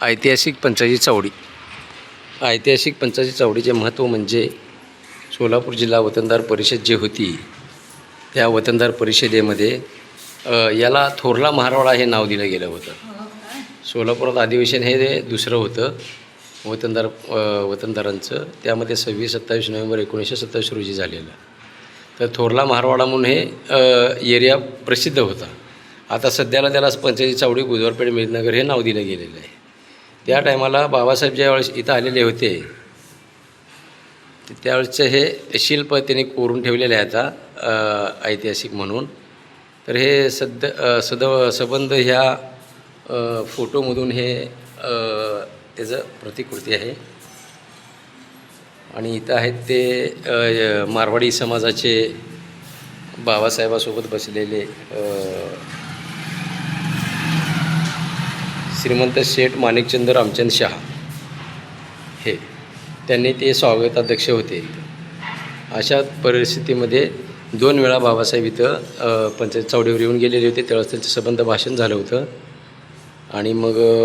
ऐतिहासिक पंचाची चावडी. ऐतिहासिक पंचाची चावडीचे महत्त्व म्हणजे सोलापूर जिल्हा वतनदार परिषद जी होती त्या वतनदार परिषदेमध्ये याला थोरला महारवाडा हे नाव दिलं गेलं होतं. सोलापुरात अधिवेशन हे दुसरं होतं वतनदारांचं. त्यामध्ये 26-27 नोव्हेंबर 1927 रोजी झालेलं. तर थोरला महारवाडा म्हणून हे एरिया प्रसिद्ध होता. आता सध्याला त्याला पंचाची चावडी, बुधवारपेठ, मिरजनगर हे नाव दिलं गेलेलं आहे. त्या टायमाला बाबासाहेब ज्यावेळेस इथं आलेले होते त्यावेळेसचं हे शिल्प त्यांनी कोरून ठेवलेलं आहे आता ऐतिहासिक म्हणून. तर हे सबंध ह्या फोटोमधून हे त्याचं प्रतिकृती आहे. आणि इथं आहेत ते मारवाडी समाजाचे बाबासाहेबासोबत बसलेले श्रीमंत शेठ माणिकचंद रामचंद शाह हे त्यांनी ते स्वागताध्यक्ष होते. अशा परिस्थितीमध्ये 2 वेळा बाबासाहेब इथं पंचायत चावडीवर येऊन गेलेले होते. त्यावेळेस त्यांचं सबंध भाषण झालं होतं. आणि मग